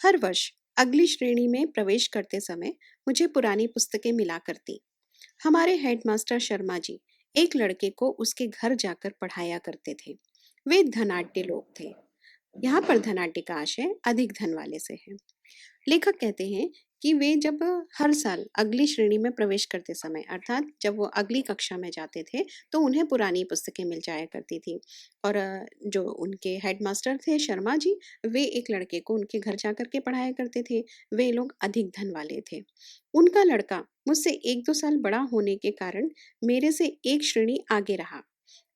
हर वर्ष अगली श्रेणी में प्रवेश करते समय मुझे पुरानी पुस्तकें मिला करती। हमारे हेडमास्टर शर्मा जी एक लड़के को उसके घर जाकर पढ़ाया करते थे। वे धनाढ्य लोग थे। यहाँ पर धनाढ्य का आशय अधिक धन वाले से है। लेखक कहते हैं कि वे जब हर साल अगली श्रेणी में प्रवेश करते समय अर्थात जब वो अगली कक्षा में जाते थे तो उन्हें पुरानी पुस्तकें मिल जाया करती थी। और जो उनके हेडमास्टर थे शर्मा जी, वे एक लड़के को उनके घर जा कर के पढ़ाया करते थे। वे लोग अधिक धन वाले थे। उनका लड़का मुझसे 1-2 साल बड़ा होने के कारण मेरे से एक श्रेणी आगे रहा।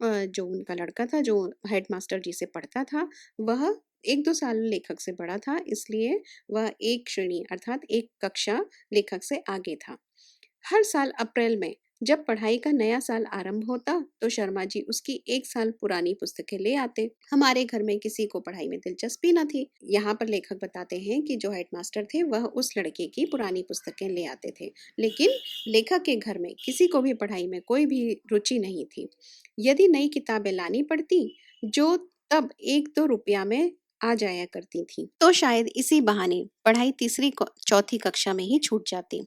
जो उनका लड़का था जो हेडमास्टर जी से पढ़ता था, वह 1-2 साल लेखक से बड़ा था, इसलिए वह एक श्रेणी अर्थात एक कक्षा लेखक से आगे था। हर साल अप्रैल में जब पढ़ाई का नया साल आरंभ होता तो शर्मा जी उसकी 1 साल पुरानी पुस्तकें ले आते। हमारे घर में किसी को पढ़ाई में दिलचस्पी न थी। यहाँ पर लेखक बताते हैं कि जो हेडमास्टर थे वह उस लड़के की पुरानी पुस्तकें ले आते थे, लेकिन लेखक के घर में किसी को भी पढ़ाई में कोई भी रुचि नहीं थी। यदि नई किताबें लानी पड़ती जो तब 1-2 रुपया में आ जाया करती थी, तो शायद इसी बहाने पढ़ाई चौथी कक्षा में ही छूट जाती।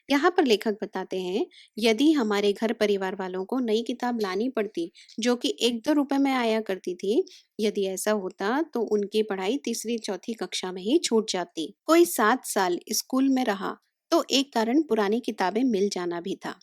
यहाँ पर लेखक बताते हैं, यदि हमारे घर परिवार वालों को नई किताब लानी पड़ती जो कि 1-2 रुपए में आया करती थी, यदि ऐसा होता तो उनकी पढ़ाई तीसरी चौथी कक्षा में ही छूट जाती। कोई 7 साल स्कूल में रहा तो एक कारण पुरानी किताबें मिल जाना भी था।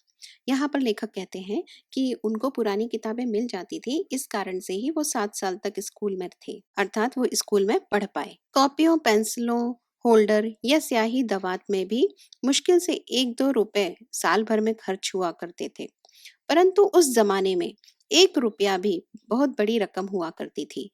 यहाँ पर लेखक कहते हैं कि उनको पुरानी किताबें मिल जाती थी, इस कारण से ही वो 7 साल तक स्कूल में थे, अर्थात वो स्कूल में पढ़ पाए। कॉपियों, पेंसिलों, होल्डर या स्याही दवात में भी मुश्किल से 1-2 रुपए साल भर में खर्च हुआ करते थे, परंतु उस जमाने में 1 रुपया भी बहुत बड़ी रकम हुआ करती थी।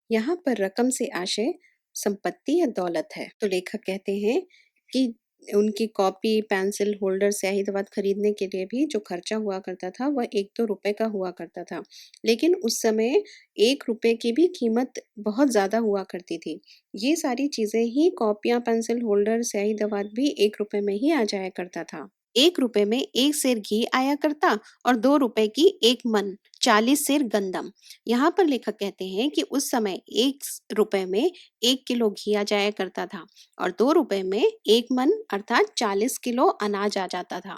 यहाँ पर रकम से आशय संपत्ति या दौलत है। तो लेखक कहते हैं कि उनकी कॉपी, पेंसिल, होल्डर, स्याही दवात खरीदने के लिए भी जो खर्चा हुआ करता था वह 1-2 रुपए का हुआ करता था। लेकिन उस समय 1 रुपए की भी कीमत बहुत ज़्यादा हुआ करती थी। ये सारी चीज़ें ही कॉपियाँ, पेंसिल, होल्डर, स्याही दवात भी 1 रुपए में ही आ जाया करता था। 1 रुपए में 1 सेर घी आया करता और 2 रुपए की 1 मन, 40 सेर गंदम। यहाँ पर लेखक कहते हैं कि उस समय 1 रुपए में 1 किलो घी आ जाया करता था और 2 रुपए में 1 मन अर्थात 40 किलो अनाज आ जाता था।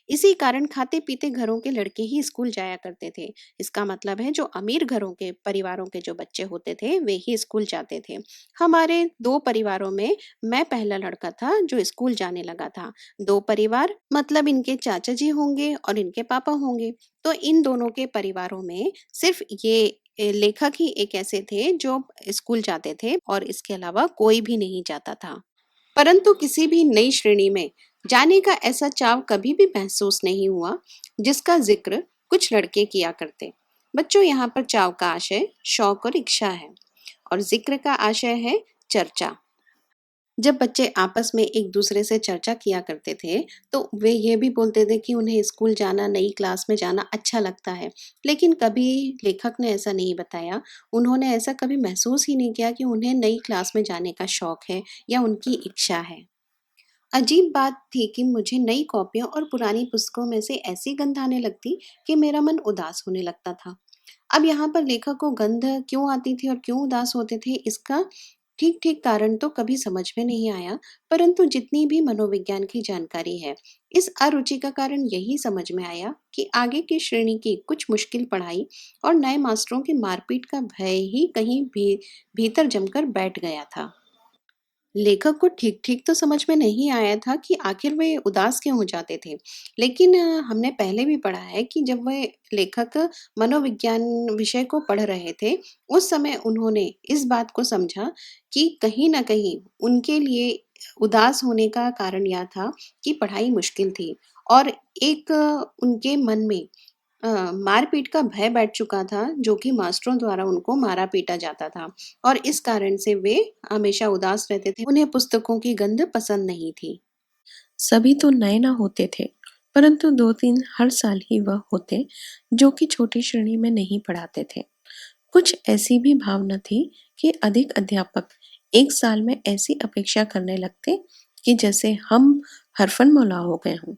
इसी कारण खाते पीते घरों के लड़के ही स्कूल जाया करते थे। इसका मतलब है जो अमीर घरों के परिवारों के जो बच्चे होते थे वे ही स्कूल जाते थे। हमारे 2 परिवारों में मैं पहला लड़का था जो स्कूल जाने लगा था। 2 परिवार मतलब इनके चाचा जी होंगे और इनके पापा होंगे। तो इन दोनों के परिवारों में सिर्फ ये लेखक ही एक ऐसे थे जो स्कूल जाते थे और इसके अलावा कोई भी नहीं जाता था। परंतु किसी भी नई श्रेणी में जाने का ऐसा चाव कभी भी महसूस नहीं हुआ जिसका जिक्र कुछ लड़के किया करते। बच्चों, यहाँ पर चाव का आशय शौक और इच्छा है और जिक्र का आशय है चर्चा। जब बच्चे आपस में एक दूसरे से चर्चा किया करते थे तो वे ये भी बोलते थे कि उन्हें स्कूल जाना, नई क्लास में जाना अच्छा लगता है। लेकिन कभी लेखक ने ऐसा नहीं बताया, उन्होंने ऐसा कभी महसूस ही नहीं किया कि उन्हें नई क्लास में जाने का शौक है या उनकी इच्छा है। अजीब बात थी कि मुझे नई कॉपियों और पुरानी पुस्तकों में से ऐसी गंध आने लगती कि मेरा मन उदास होने लगता था। अब यहाँ पर लेखक को गंध क्यों आती थी और क्यों उदास होते थे, इसका ठीक ठीक कारण तो कभी समझ में नहीं आया, परंतु जितनी भी मनोविज्ञान की जानकारी है, इस अरुचि का कारण यही समझ में आया कि आगे की श्रेणी की कुछ मुश्किल पढ़ाई और नए मास्टरों की मारपीट का भय ही कहीं भी भीतर जमकर बैठ गया था। लेखक को ठीक-ठीक तो समझ में नहीं आया था कि आखिर वे उदास क्यों हो जाते थे। लेकिन हमने पहले भी पढ़ा है कि जब वे लेखक मनोविज्ञान विषय को पढ़ रहे थे, उस समय उन्होंने इस बात को समझा कि कहीं न कहीं उनके लिए उदास होने का कारण यह था कि पढ़ाई मुश्किल थी और एक उनके मन में मार-पीट का भय बैठ चुका था, जो कि मास्टरों द्वारा उनको मारा-पीटा जाता था और इस कारण से वे हमेशा उदास रहते थे। उन्हें पुस्तकों की गंध पसंद नहीं थी। सभी तो नए ना होते थे, परंतु 2-3 हर साल ही वह होते जो कि छोटी श्रेणी में नहीं पढ़ाते थे। कुछ ऐसी भी भावना थी कि अधिक अध्यापक एक साल में ऐसी अपेक्षा करने लगते कि जैसे हम हरफन मौला हो गए हों।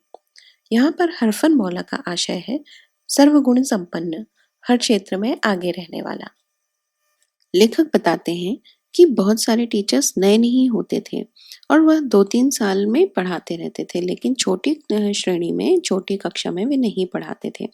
यहाँ पर हरफन मौला का आशय है सर्वगुण संपन्न, हर क्षेत्र में आगे रहने वाला। लेखक बताते हैं कि बहुत सारे टीचर्स नए नहीं होते थे और वह 2-3 साल में पढ़ाते रहते थे, लेकिन छोटी श्रेणी में, छोटी कक्षा में वे नहीं पढ़ाते थे।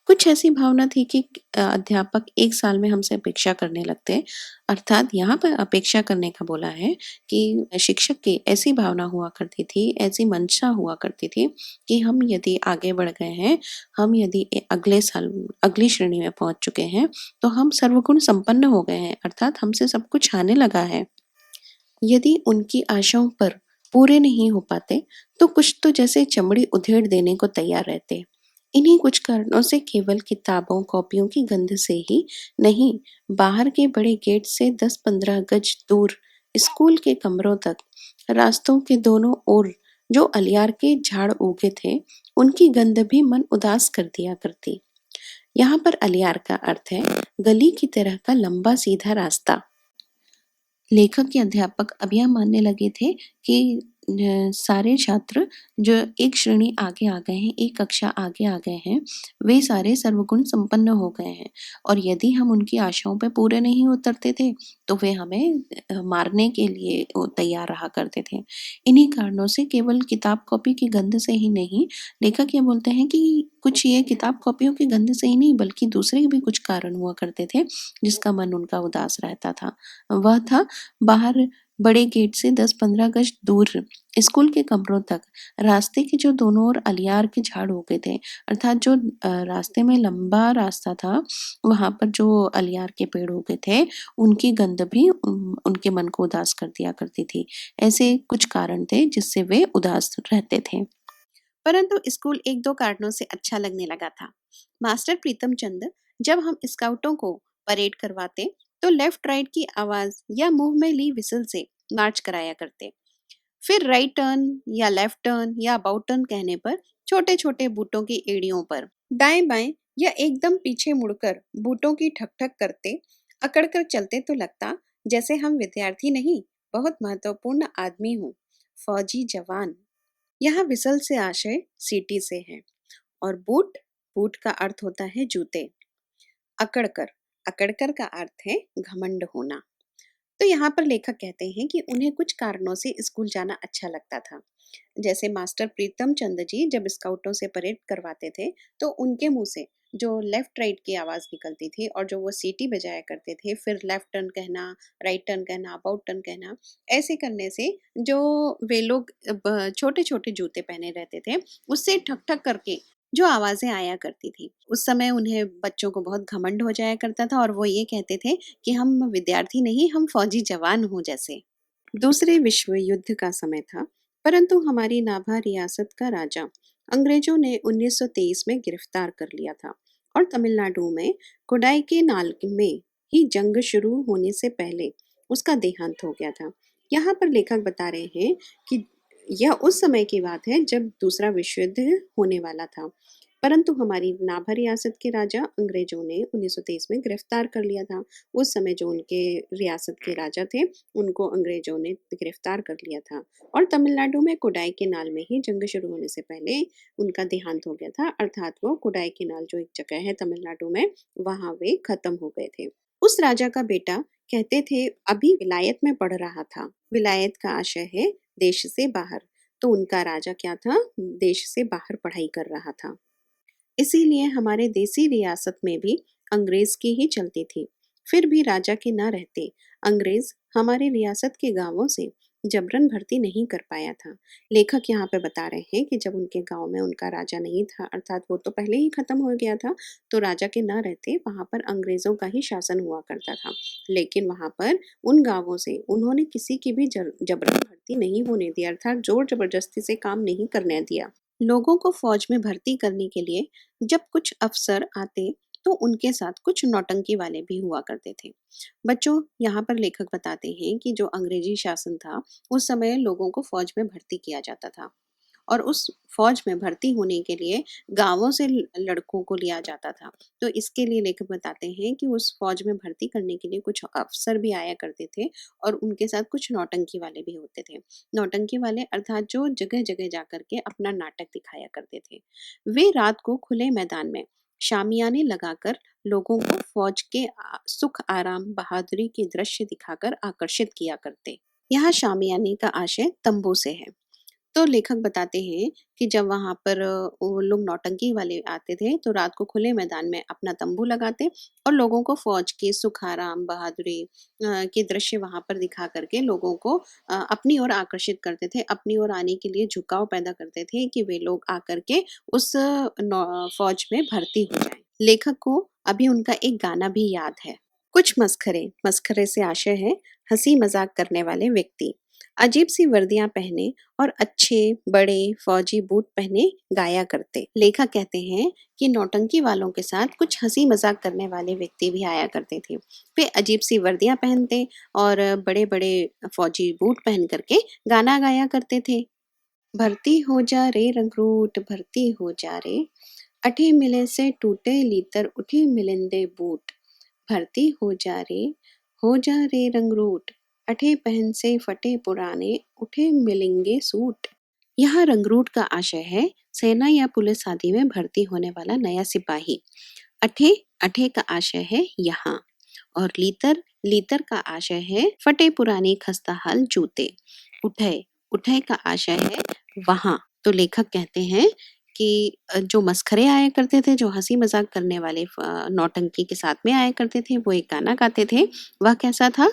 कुछ ऐसी भावना थी कि अध्यापक 1 साल में हमसे अपेक्षा करने लगते, अर्थात यहाँ पर अपेक्षा करने का बोला है कि शिक्षक की ऐसी भावना हुआ करती थी, ऐसी मंशा हुआ करती थी कि हम यदि आगे बढ़ गए हैं, हम यदि अगले साल अगली श्रेणी में पहुँच चुके हैं, तो हम सर्वगुण संपन्न हो गए हैं, अर्थात हमसे सब कुछ आने लगा है। यदि उनकी आशाओं पर पूरे नहीं हो पाते, तो कुछ तो जैसे चमड़ी उधेड़ देने को तैयार रहते। इन्हीं कुछ कारणों से केवल किताबों, कॉपियों की गंध से ही नहीं, बाहर के बड़े गेट से 10-15 गज दूर स्कूल के कमरों तक, रास्तों के दोनों ओर जो अलियार के झाड़ उगे थे, उनकी गंध भी मन उदास कर दिया करती। यहाँ पर अलियार का अर्थ है गली की तरह का लंबा सीधा रास्ता। लेखक या अध्यापक अब यह मानने लगे थे कि सारे छात्र जो एक श्रेणी आगे आ गए हैं, एक कक्षा आगे आ गए हैं, वे सारे सर्वगुण संपन्न हो गए हैं और यदि हम उनकी आशाओं पे पूरे नहीं उतरते थे, तो वे हमें मारने के लिए तैयार रहा करते थे। इन्हीं कारणों से केवल किताब कॉपी की गंध से ही नहीं, लेखक ये बोलते हैं कि कुछ ये किताब कॉपियों की गंध से ही नहीं, बल्कि दूसरे भी कुछ कारण हुआ करते थे, जिसका मन उनका उदास रहता था। वह था बाहर बड़े गेट से 10-15 गज दूर स्कूल के कमरों तक रास्ते के जो दोनों ओर अलियार के झाड़ उगे थे, अर्थात जो रास्ते में लंबा रास्ता था, वहाँ पर जो अलियार के पेड़ उगे थे, उनकी गंध भी उनके मन को उदास कर दिया करती थी। ऐसे कुछ कारण थे जिससे वे उदास रहते थे। परंतु स्कूल एक दो कारणों से अच्छा लगने लगा था। मास्टर प्रीतम चंद जब हम स्काउटों को परेड करवाते तो लेफ्ट राइट की आवाज या मुंह में ली विसल से मार्च कराया करते। फिर राइट टर्न या लेफ्ट टर्न या अबाउट टर्न कहने पर छोटे छोटे बूटों की एड़ियों पर दाएं बाएं या एकदम पीछे मुड़कर बूटों की ठक ठक करते अकड़कर चलते तो लगता जैसे हम विद्यार्थी नहीं, बहुत महत्वपूर्ण आदमी हूँ, फौजी जवान। यहाँ विसल से आशय सीटी से है और बूट, बूट का अर्थ होता है जूते। अकड़कर, अकड़कर का अर्थ है घमंड होना। तो यहाँ पर लेखक कहते हैं कि उन्हें कुछ कारणों से स्कूल जाना अच्छा लगता था। जैसे मास्टर प्रीतम चंद जी जब स्काउटों से परेड करवाते थे तो उनके मुंह से जो लेफ्ट राइट की आवाज निकलती थी और जो वो सीटी बजाया करते थे, फिर लेफ्ट टर्न कहना, राइट टर्न कहना, अबाउट टर्न कहना, ऐसे करने से जो वे लोग छोटे छोटे जूते पहने रहते थे उससे ठक ठक करके जो आवाजें आया करती थी, उस समय उन्हें बच्चों को बहुत घमंड हो जाया करता था और वो ये कहते थे कि हम विद्यार्थी नहीं, हम फौजी जवान हों जैसे। दूसरे विश्व युद्ध का समय था, परंतु हमारी नाभा रियासत का राजा अंग्रेजों ने 1923 में गिरफ्तार कर लिया था और तमिलनाडु में कोडाईकेनाल में ही जंग शुरू होने से पहले उसका देहांत हो गया था। यहाँ पर लेखक बता रहे हैं कि यह उस समय की बात है जब दूसरा विश्व युद्ध होने वाला था, परंतु हमारी नाभा रियासत के राजा अंग्रेजों ने 1923 में गिरफ्तार कर लिया था। उस समय जो उनके रियासत के राजा थे, उनको अंग्रेजों ने गिरफ्तार कर लिया था और तमिलनाडु में कोडाई केनाल में ही जंग शुरू होने से पहले उनका देहांत हो गया था, अर्थात वो कोडाई केनाल जो एक जगह है तमिलनाडु में, वहां वे खत्म हो गए थे। उस राजा का बेटा कहते थे अभी विलायत में पढ़ रहा था। विलायत का आशय है देश से बाहर, तो उनका राजा क्या था, देश से बाहर पढ़ाई कर रहा था। इसीलिए हमारे देसी रियासत में भी अंग्रेज की ही चलती थी। फिर भी राजा के न रहते अंग्रेज हमारी रियासत के गांवों से जबरन भर्ती नहीं कर पाया था। लेखक यहाँ पे बता रहे हैं कि जब उनके गांव में उनका राजा नहीं था, अर्थात वो तो पहले ही खत्म हो गया था, तो राजा के न रहते वहां पर अंग्रेजों का ही शासन हुआ करता था। लेकिन वहां पर उन गांवों से उन्होंने किसी की भी जबरन भर्ती नहीं होने दी, अर्थात जोर जबरदस्ती से काम नहीं करने दिया। लोगों को फौज में भर्ती करने के लिए जब कुछ अफसर आते तो उनके साथ कुछ नौटंकी वाले भी हुआ करते थे। बच्चों, यहाँ पर लेखक बताते हैं कि जो अंग्रेजी शासन था उस समय लोगों को फौज में भर्ती किया जाता था और उस फौज में भर्ती होने के लिए गांवों से लड़कों को लिया जाता था। तो इसके लिए लेखक बताते हैं कि उस फौज में भर्ती करने के लिए कुछ अफसर भी आया करते थे और उनके साथ कुछ नौटंकी वाले भी होते थे। नौटंकी वाले अर्थात जो जगह जगह जा करके अपना नाटक दिखाया करते थे। वे रात को खुले मैदान में शामियाने लगाकर लोगों को फौज के सुख आराम बहादुरी के दृश्य दिखाकर आकर्षित किया करते। यहाँ शामियाने का आशय तंबू से है। तो लेखक बताते हैं कि जब वहाँ पर वो लोग नौटंकी वाले आते थे तो रात को खुले मैदान में अपना तंबू लगाते और लोगों को फौज के सुख आराम बहादुरी के दृश्य वहाँ पर दिखा करके लोगों को अपनी ओर आकर्षित करते थे, अपनी ओर आने के लिए झुकाव पैदा करते थे कि वे लोग आकर के उस फौज में भर्ती हो जाएं। लेखक को अभी उनका एक गाना भी याद है। कुछ मस्खरे, मस्खरे से आशय है हंसी मजाक करने वाले व्यक्ति, अजीब सी वर्दियां पहने और अच्छे बड़े फौजी बूट पहने गाया करते। लेखक कहते हैं कि नौटंकी वालों के साथ कुछ हंसी मजाक करने वाले व्यक्ति भी आया करते थे। वे अजीब सी वर्दियां पहनते और बड़े बड़े फौजी बूट पहन करके गाना गाया करते थे। भर्ती हो जा रे रंगरूट, भर्ती हो जा रे, अठे मिले से टूटे लीतर उठे मिलिंदे बूट, भर्ती हो जा रे रंगरूट, अठे पहन से फटे पुराने उठे मिलेंगे सूट। यहाँ रंगरूट का आशय है सेना या पुलिस आदि में भर्ती होने वाला नया सिपाही। अठे, अठे का आशय है यहाँ, और लीतर, लीतर का आशय है फटे पुराने खस्ताहाल जूते। उठे, उठे का आशय है वहां। तो लेखक कहते हैं कि जो मस्खरे आया करते थे, जो हंसी मजाक करने वाले नौटंकी के साथ में आया करते थे, वो एक गाना गाते थे। वह कैसा था?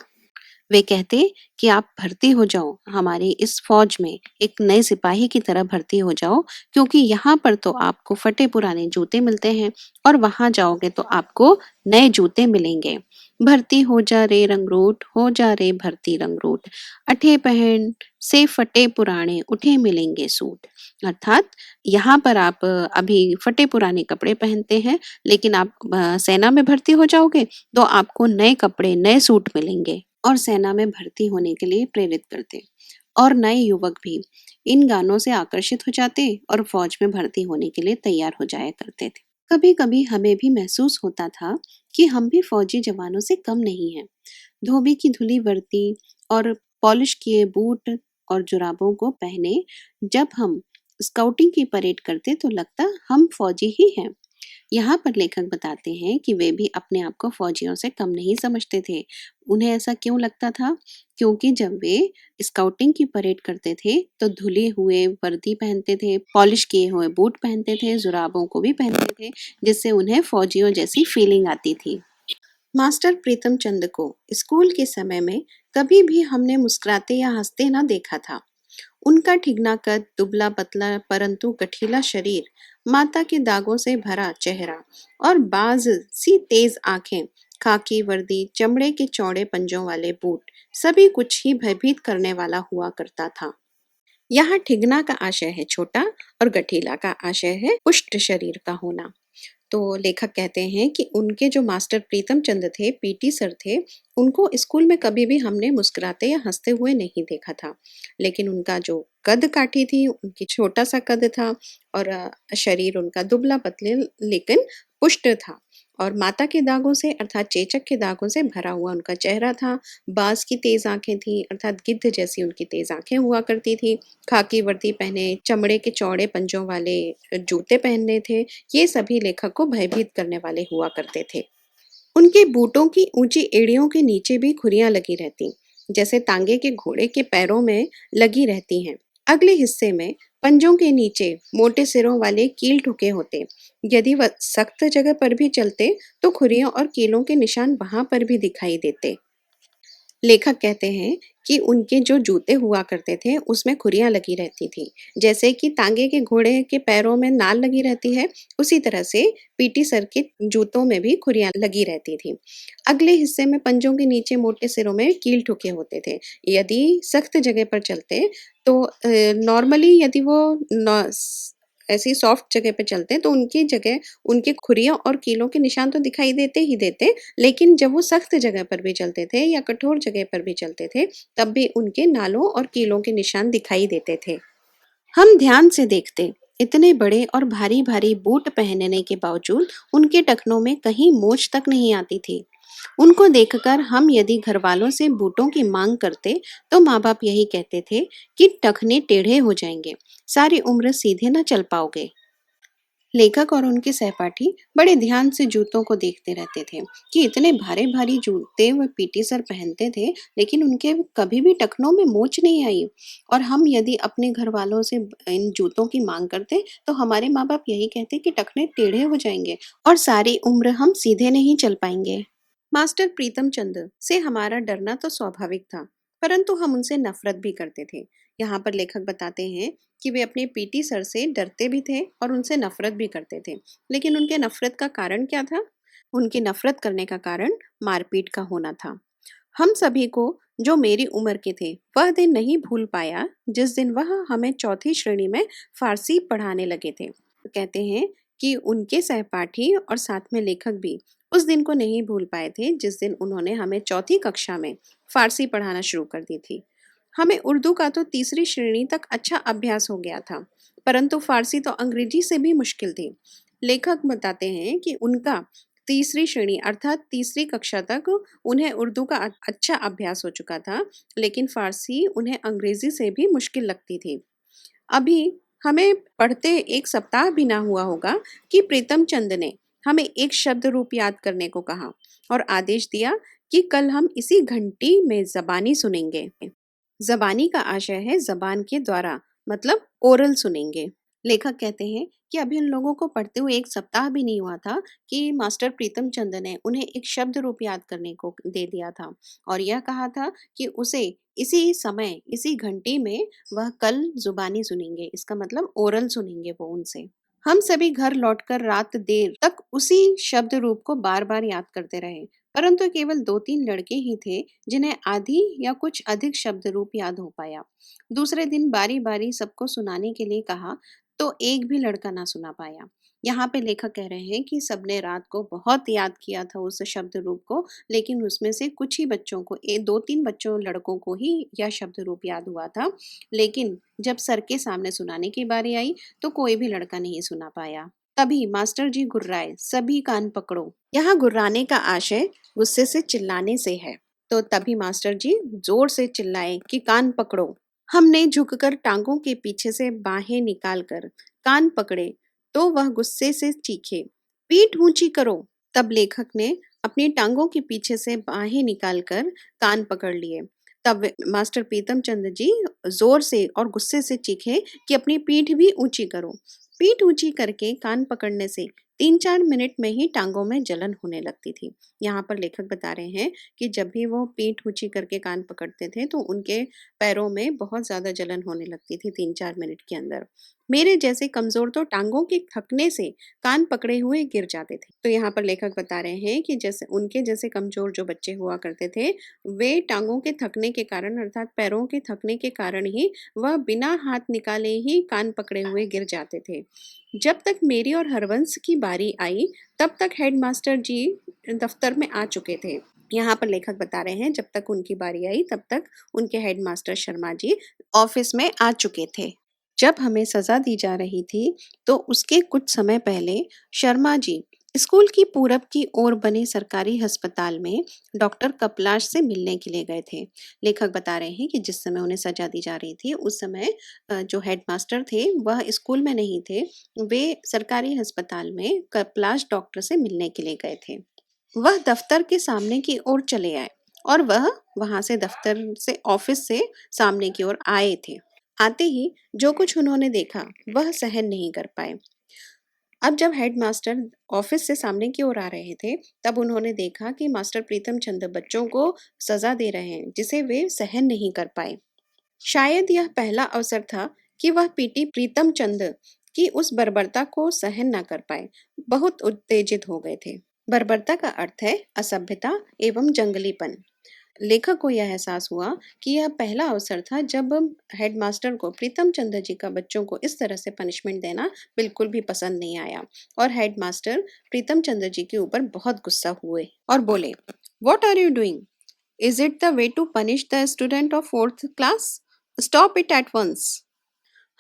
वे कहते कि आप भर्ती हो जाओ हमारी इस फौज में, एक नए सिपाही की तरह भर्ती हो जाओ, क्योंकि यहाँ पर तो आपको फटे पुराने जूते मिलते हैं और वहां जाओगे तो आपको नए जूते मिलेंगे। भर्ती हो जा रे रंगरूट, हो जा रे भर्ती रंगरूट, अठे पहन से फटे पुराने उठे मिलेंगे सूट। अर्थात यहाँ पर आप अभी फटे पुराने कपड़े पहनते हैं, लेकिन आप सेना में भर्ती हो जाओगे तो आपको नए कपड़े नए सूट मिलेंगे और सेना में भर्ती होने के लिए प्रेरित करते। और नए युवक भी इन गानों से आकर्षित हो जाते और फौज में भर्ती होने के लिए तैयार हो जाया करते थे। कभी कभी हमें भी महसूस होता था कि हम भी फौजी जवानों से कम नहीं हैं। धोबी की धुली वर्दी और पॉलिश किए बूट और जुराबों को पहने जब हम स्काउटिंग की परेड करते तो लगता हम फौजी ही हैं। यहाँ पर लेखक बताते हैं कि वे भी अपने आप को फौजियों से कम नहीं समझते थे। उन्हें ऐसा क्यों लगता था? क्योंकि जब वे स्काउटिंग की परेड करते थे तो धुले हुए वर्दी पहनते थे, पॉलिश किए हुए बूट पहनते थे, जुराबों को भी पहनते थे, जिससे उन्हें फौजियों जैसी फीलिंग आती थी। मास्टर प्रीतम चंद को स्कूल के समय में कभी भी हमने मुस्कुराते या हंसते ना देखा था। उनका ठिगना कद, दुबला पतला परंतु गठीला शरीर, माता के दागों से भरा चेहरा और बाज सी तेज आंखें, खाकी वर्दी, चमड़े के चौड़े पंजों वाले बूट, सभी कुछ ही भयभीत करने वाला हुआ करता था। यहाँ ठिगना का आशय है छोटा और गठीला का आशय है पुष्ट शरीर का होना। तो लेखक कहते हैं कि उनके जो मास्टर प्रीतम चंद थे, पीटी सर थे, उनको स्कूल में कभी भी हमने मुस्कुराते या हंसते हुए नहीं देखा था। लेकिन उनका जो कद काठी थी, उनकी छोटा सा कद था और शरीर उनका दुबला पतले लेकिन पुष्ट था और माता के दागों से अर्थात चेचक के दागों से भरा हुआ उनका चेहरा था। बाज की तेज आंखें थी अर्थात गिद्ध जैसी उनकी तेज आंखें हुआ करती थी। खाकी वर्दी पहने, चमड़े के चौड़े पंजों वाले जूते पहनने थे। ये सभी लेखक को भयभीत करने वाले हुआ करते थे। उनके बूटों की ऊंची एड़ियों के नीचे भी खुरियां लगी रहती, जैसे तांगे के घोड़े के पैरों में लगी रहती हैं। अगले हिस्से में पंजों के नीचे मोटे सिरों वाले कील ठुके होते। यदि वह सख्त जगह पर भी चलते तो खुरियों और कीलों के निशान वहां पर भी दिखाई देते। लेखक कहते हैं कि उनके जो जूते हुआ करते थे उसमें खुरियां लगी रहती थी, जैसे कि तांगे के घोड़े के पैरों में नाल लगी रहती है, उसी तरह से पीटी सर के जूतों में भी खुरियां लगी रहती थी। अगले हिस्से में पंजों के नीचे मोटे सिरों में कील ठुके होते थे। यदि सख्त जगह पर चलते तो नॉर्मली यदि वो ऐसी सॉफ्ट जगह पे चलते तो उनकी जगह उनकी खुरियों और कीलों के निशान तो दिखाई देते ही देते, लेकिन जब वो सख्त जगह पर भी चलते थे या कठोर जगह पर भी चलते थे तब भी उनके नालों और कीलों के निशान दिखाई देते थे। हम ध्यान से देखते, इतने बड़े और भारी भारी बूट पहनने के बावजूद उनके टखनों में कहीं मोच तक नहीं आती थी। उनको देखकर हम यदि घर वालों से बूटों की मांग करते तो माँ बाप यही कहते थे कि टखने टेढ़े हो जाएंगे, सारी उम्र सीधे न चल पाओगे। लेखक और उनके सहपाठी बड़े ध्यान से जूतों को देखते रहते थे कि इतने भारे भारी जूते वह पीटी सर पहनते थे, लेकिन उनके कभी भी टखनों में मोच नहीं आई। और हम यदि अपने घर वालों से इन जूतों की मांग करते तो हमारे माँ बाप यही कहते कि टखने टेढ़े हो जाएंगे और सारी उम्र हम सीधे नहीं चल पाएंगे। मास्टर प्रीतम चंद से हमारा डरना तो स्वाभाविक था, परंतु हम उनसे नफरत भी करते थे। यहाँ पर लेखक बताते हैं कि वे अपने पीटी सर से डरते भी थे और उनसे नफरत भी करते थे। लेकिन उनके नफरत का कारण क्या था? उनकी नफरत करने का कारण मारपीट का होना था। हम सभी को, जो मेरी उम्र के थे, वह दिन नहीं भूल पाया जिस दिन वह हमें चौथी श्रेणी में फारसी पढ़ाने लगे थे। कहते हैं कि उनके सहपाठी और साथ में लेखक भी उस दिन को नहीं भूल पाए थे जिस दिन उन्होंने हमें चौथी कक्षा में फारसी पढ़ाना शुरू कर दी थी। हमें उर्दू का तो तीसरी श्रेणी तक अच्छा अभ्यास हो गया था, परंतु फारसी तो अंग्रेजी से भी मुश्किल थी। लेखक बताते हैं कि उनका तीसरी श्रेणी अर्थात तीसरी कक्षा तक उन्हें उर्दू का अच्छा अभ्यास हो चुका था, लेकिन फारसी उन्हें अंग्रेजी से भी मुश्किल लगती थी। अभी हमें पढ़ते 1 सप्ताह भी ना हुआ होगा कि प्रीतम चंद ने हमें एक शब्द रूप याद करने को कहा और आदेश दिया कि कल हम इसी घंटी में ज़बानी सुनेंगे। ज़बानी का आशय है ज़बान के द्वारा, मतलब ओरल सुनेंगे। लेखक कहते हैं कि अभी उन लोगों को पढ़ते हुए 1 सप्ताह भी नहीं हुआ था कि मास्टर प्रीतम चंद ने उन्हें एक शब्द रूप याद करने को दे दिया था और यह कहा था कि उसे इसी समय, इसी घंटी में वह कल ज़ुबानी सुनेंगे। इसका मतलब ओरल सुनेंगे वो उनसे। हम सभी घर लौटकर रात देर तक उसी शब्द रूप को बार-बार याद करते रहे, परंतु केवल 2-3 लड़के ही थे जिन्हें आधी या कुछ अधिक शब्द रूप याद हो पाया। दूसरे दिन बारी-बारी सबको सुनाने के लिए कहा, तो एक भी लड़का ना सुना पाया। यहाँ पे लेखक कह रहे हैं कि सबने रात को बहुत याद किया था उस शब्द रूप को, लेकिन उसमें से कुछ ही बच्चों को, 2-3 बच्चों लड़कों को ही यह शब्द रूप याद हुआ था। लेकिन जब सर के सामने सुनाने की बारी आई तो कोई भी लड़का नहीं सुना पाया। तभी मास्टर जी गुर्राए, सभी कान पकड़ो। यहाँ गुर्राने का आशय गुस्से से चिल्लाने से है। तो तभी मास्टर जी जोर से चिल्लाए कि कान पकड़ो। हमने झुककर टांगों के पीछे से बाहें निकालकर कान पकड़े तो वह गुस्से से चीखे, पीठ ऊंची करो। तब लेखक ने अपनी टांगों के पीछे से बाहें निकालकर कान पकड़ लिए। तब मास्टर प्रीतम चंद जी जोर से और गुस्से से चीखे कि अपनी पीठ भी ऊंची करो। पीठ ऊंची करके कान पकड़ने से 3-4 मिनट में ही टांगों में जलन होने लगती थी। यहाँ पर लेखक बता रहे हैं कि जब भी वो पीठ ऊंची करके कान पकड़ते थे तो उनके पैरों में बहुत ज्यादा जलन होने लगती थी 3-4 मिनट के अंदर। मेरे जैसे कमजोर तो टांगों के थकने से कान पकड़े हुए गिर जाते थे। तो यहाँ पर लेखक बता रहे हैं कि जैसे उनके जैसे कमजोर जो बच्चे हुआ करते थे, वे टांगों के थकने के कारण अर्थात पैरों के थकने के कारण ही वह बिना हाथ निकाले ही कान पकड़े हुए गिर जाते थे। जब तक मेरी और हरवंश की बारी आई, तब तक हेडमास्टर जी दफ्तर में आ चुके थे। यहाँ पर लेखक बता रहे हैं जब तक उनकी बारी आई तब तक उनके हेडमास्टर शर्मा जी ऑफिस में आ चुके थे। जब हमें सजा दी जा रही थी तो उसके कुछ समय पहले शर्मा जी स्कूल की पूरब की ओर बने सरकारी अस्पताल में डॉक्टर कपलाश से मिलने के लिए गए थे। लेखक बता रहे हैं कि जिस समय उन्हें सजा दी जा रही थी उस समय जो हेडमास्टर थे वह स्कूल में नहीं थे, वे सरकारी अस्पताल में कपलाश डॉक्टर से मिलने के लिए गए थे। वह दफ्तर के सामने की ओर चले आए और वह वहां से दफ्तर से ऑफिस से सामने की ओर आए थे। आते ही जो कुछ उन्होंने देखा वह सहन नहीं कर पाए। अब जब हेडमास्टर ऑफिस से सामने की ओर आ रहे थे तब उन्होंने देखा कि मास्टर प्रीतम चंद बच्चों को सजा दे रहे हैं जिसे वे सहन नहीं कर पाए। शायद यह पहला अवसर था कि वह पीटी प्रीतम चंद की उस बर्बरता को सहन न कर पाए। बहुत उत्तेजित हो गए थे। बर्बरता का अर्थ है असभ्यता एवं जंगलीपन। लेखक को यह एहसास हुआ कि यह पहला अवसर था जब हेडमास्टर को प्रीतम चंद्र जी का बच्चों को इस तरह से पनिशमेंट देना बिल्कुल भी पसंद नहीं आया और हेडमास्टर प्रीतम चंद्र जी के ऊपर बहुत गुस्सा हुए और बोले, "What are you doing? Is it the way to punish the student of 4th class? Stop it at once."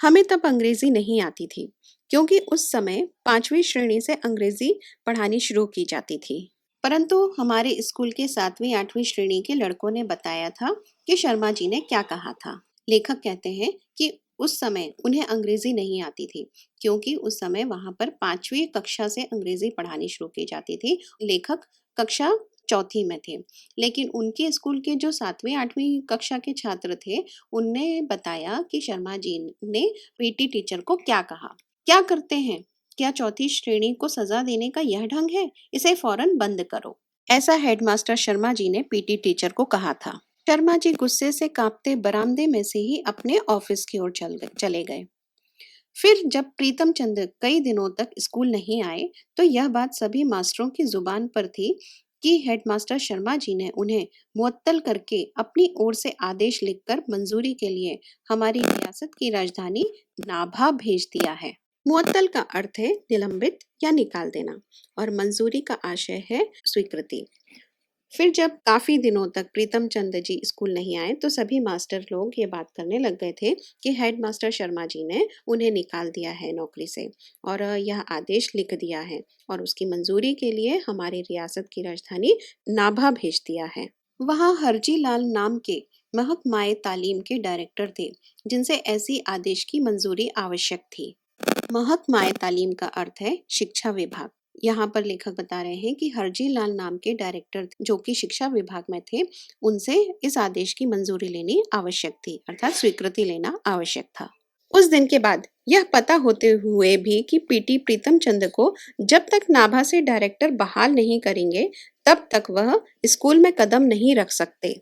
हमें तब अंग्रेजी नहीं आती थी क्योंकि उस समय 5वीं श्रेणी से अंग्रेजी पढ़ानी शुरू की जाती थी। परंतु हमारे स्कूल के 7वीं 8वीं श्रेणी के लड़कों ने बताया था कि शर्मा जी ने क्या कहा था। लेखक कहते हैं कि उस समय उन्हें अंग्रेजी नहीं आती थी, क्योंकि उस समय वहाँ पर 5वीं कक्षा से अंग्रेजी पढ़ानी शुरू की जाती थी। लेखक कक्षा चौथी में थे, लेकिन उनके स्कूल के जो 7वीं-8वीं कक्षा के छात्र थे, उनने बताया कि शर्मा जी ने पीटी टीचर को क्या कहा, "क्या करते हैं? क्या चौथी श्रेणी को सज़ा देने का यह ढंग है? इसे फ़ौरन बंद करो।" ऐसा हेडमास्टर शर्मा जी ने पीटी टीचर को कहा था। शर्मा जी गुस्से से कांपते बरामदे में से ही अपने ऑफिस की ओर चले गए। फिर जब प्रीतम चंद कई दिनों तक स्कूल नहीं आए, तो यह बात सभी मास्टरों की जुबान पर थी कि हेडमास्टर शर्मा जी ने उन्हें मुअत्तल करके अपनी ओर से आदेश लिखकर मंजूरी के लिए हमारी रियासत की राजधानी नाभा भेज दिया है। मुअत्तल का अर्थ है निलंबित या निकाल देना, और मंजूरी का आशय है स्वीकृति। फिर जब काफ़ी दिनों तक प्रीतम चंद जी स्कूल नहीं आए, तो सभी मास्टर लोग ये बात करने लग गए थे कि हेडमास्टर शर्मा जी ने उन्हें निकाल दिया है नौकरी से, और यह आदेश लिख दिया है और उसकी मंजूरी के लिए हमारी रियासत की राजधानी नाभा भेज दिया है। वहाँ हरजी लाल नाम के महकमाए तालीम के डायरेक्टर थे, जिनसे ऐसी आदेश की मंजूरी आवश्यक थी। महकमाए तालीम का अर्थ है शिक्षा विभाग। यहाँ पर लेखक बता रहे हैं कि हरजी लाल नाम के डायरेक्टर जो कि शिक्षा विभाग में थे, उनसे इस आदेश की मंजूरी लेनी आवश्यक थी, अर्थात स्वीकृति लेना आवश्यक था। उस दिन के बाद यह पता होते हुए भी कि पीटी प्रीतम चंद को जब तक नाभा से डायरेक्टर बहाल नहीं करेंगे, तब तक वह स्कूल में कदम नहीं रख सकते।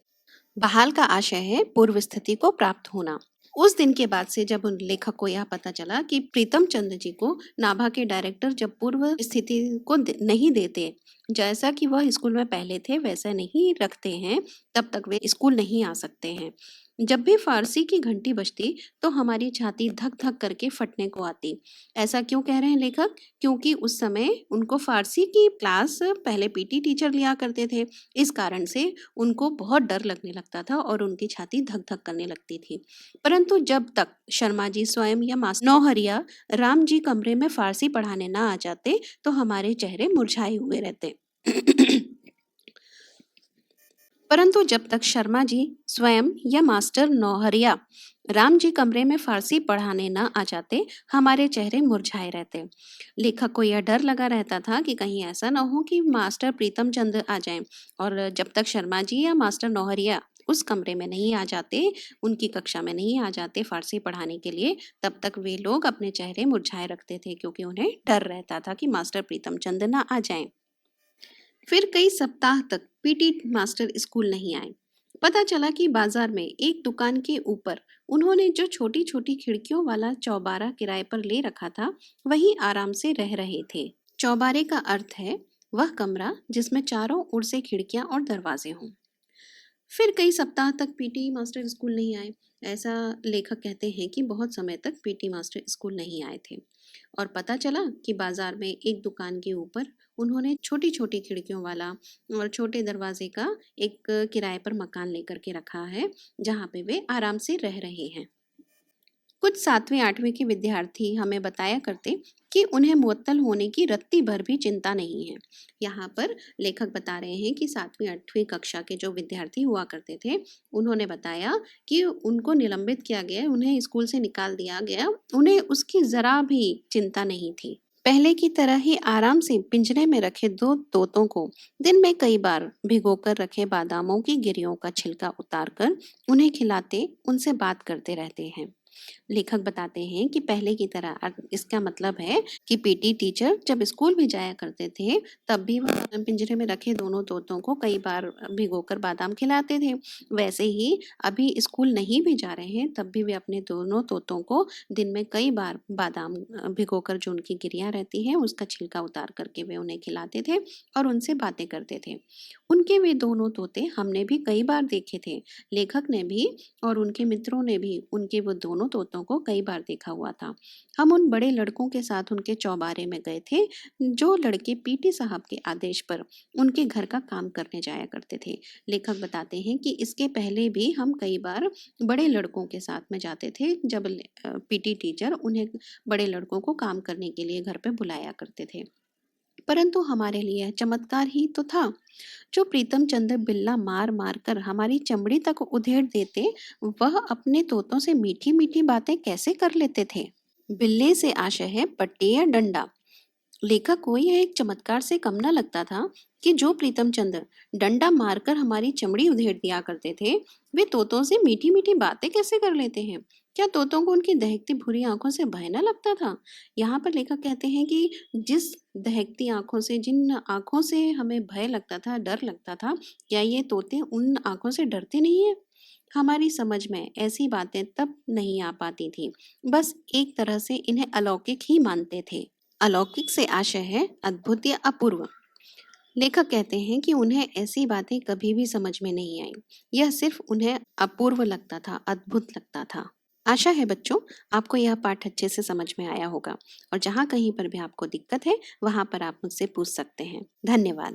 बहाल का आशय है पूर्व स्थिति को प्राप्त होना। उस दिन के बाद से जब उन लेखक को यह पता चला कि प्रीतम चंद जी को नाभा के डायरेक्टर जब पूर्व स्थिति को नहीं देते, जैसा कि वह स्कूल में पहले थे वैसा नहीं रखते हैं, तब तक वे स्कूल नहीं आ सकते हैं। जब भी फारसी की घंटी बजती, तो हमारी छाती धक धक करके फटने को आती। ऐसा क्यों कह रहे हैं लेखक? क्योंकि उस समय उनको फारसी की क्लास पहले पीटी टीचर लिया करते थे। इस कारण से उनको बहुत डर लगने लगता था और उनकी छाती धक धक करने लगती थी। परंतु जब तक शर्मा जी स्वयं या मास्टर नौहरिया राम जी कमरे में फारसी पढ़ाने ना आ जाते, तो हमारे चेहरे मुरझाए हुए रहते। परंतु जब तक शर्मा जी स्वयं या मास्टर नौहरिया राम जी कमरे में फारसी पढ़ाने न आ जाते, हमारे चेहरे मुरझाए रहते। लेखक को यह डर लगा रहता था कि कहीं ऐसा न हो कि मास्टर प्रीतम चंद आ जाएं, और जब तक शर्मा जी या मास्टर नौहरिया उस कमरे में नहीं आ जाते, उनकी कक्षा में नहीं आ जाते फारसी पढ़ाने के लिए, तब तक वे लोग अपने चेहरे मुरझाए रखते थे, क्योंकि उन्हें डर रहता था कि मास्टर प्रीतम चंद न आ जाएं। फिर कई सप्ताह तक पीटी मास्टर स्कूल नहीं आए। पता चला कि बाजार में एक दुकान के ऊपर उन्होंने जो छोटी छोटी खिड़कियों वाला चौबारा किराए पर ले रखा था, वहीं आराम से रह रहे थे। चौबारे का अर्थ है वह कमरा जिसमें चारों ओर से खिड़कियां और दरवाजे हों। फिर कई सप्ताह तक पीटी मास्टर स्कूल नहीं आए। ऐसा लेखक कहते हैं कि बहुत समय तक पीटी मास्टर स्कूल नहीं आए थे, और पता चला कि बाजार में एक दुकान के ऊपर उन्होंने छोटी छोटी खिड़कियों वाला और छोटे दरवाजे का एक किराए पर मकान लेकर के रखा है, जहाँ पे वे आराम से रह रहे हैं। कुछ 7वीं-8वीं के विद्यार्थी हमें बताया करते कि उन्हें मुअत्तल होने की रत्ती भर भी चिंता नहीं है। यहाँ पर लेखक बता रहे हैं कि 7वीं-8वीं कक्षा के जो विद्यार्थी हुआ करते थे, उन्होंने बताया कि उनको निलंबित किया गया, उन्हें स्कूल से निकाल दिया गया, उन्हें उसकी ज़रा भी चिंता नहीं थी। पहले की तरह ही आराम से पिंजरे में रखे 2 तोतों को दिन में कई बार भिगोकर रखे बादामों की गिरियों का छिलका उतारकर उन्हें खिलाते, उनसे बात करते रहते हैं। लेखक बताते हैं कि पहले की तरह इसका मतलब है कि पीटी टीचर जब स्कूल भी जाया करते थे, तब भी वह पिंजरे में रखे दोनों तोतों को कई बार भिगोकर बादाम खिलाते थे। वैसे ही अभी स्कूल नहीं भी जा रहे हैं, तब भी वे अपने दोनों तोतों को दिन में कई बार बादाम भिगोकर जो उनकी गिरियाँ रहती हैं उसका छिलका उतार करके वे उन्हें खिलाते थे और उनसे बातें करते थे। उनके वे दोनों तोते हमने भी कई बार देखे थे। लेखक ने भी और उनके मित्रों ने भी उनके वो दोनों तोतों को कई बार देखा हुआ था। हम उन बड़े लड़कों के साथ उनके चौबारे में गए थे, जो लड़के पीटी साहब के आदेश पर उनके घर का काम करने जाया करते थे। लेखक बताते हैं कि इसके पहले भी हम कई बार बड़े लड़कों के साथ में जाते थे, जब पीटी टीचर उन्हें बड़े लड़कों को काम करने के लिए घर पे बुलाया करते थे। परंतु हमारे लिए चमत्कार ही तो था। जो प्रीतम चंद्र बिल्ला मार मार कर हमारी चमड़ी तक उधेड़ देते, वह अपने तोतों से मीठी मीठी बातें कैसे कर लेते थे। बिल्ले से आशय है पट्टी या डंडा। लेखक को यह एक चमत्कार से कम न लगता था कि जो प्रीतम चंद्र डंडा मारकर हमारी चमड़ी उधेड़ दिया करते थे, वे तोतों से मीठी मीठी बातें कैसे कर लेते हैं। क्या तोतों को उनकी दहकती भूरी आंखों से भय न लगता था। यहाँ पर लेखक कहते हैं कि जिस दहकती आंखों से, जिन आंखों से हमें भय लगता था, डर लगता था, क्या ये तोते उन आंखों से डरते नहीं है। हमारी समझ में ऐसी बातें तब नहीं आ पाती थी। बस एक तरह से इन्हें अलौकिक ही मानते थे। अलौकिक से आशय है अद्भुत या अपूर्व। लेखक कहते हैं कि उन्हें ऐसी बातें कभी भी समझ में नहीं आई। यह सिर्फ उन्हें अपूर्व लगता था, अद्भुत लगता था। आशा है बच्चों, आपको यह पाठ अच्छे से समझ में आया होगा और जहाँ कहीं पर भी आपको दिक्कत है, वहाँ पर आप मुझसे पूछ सकते हैं। धन्यवाद।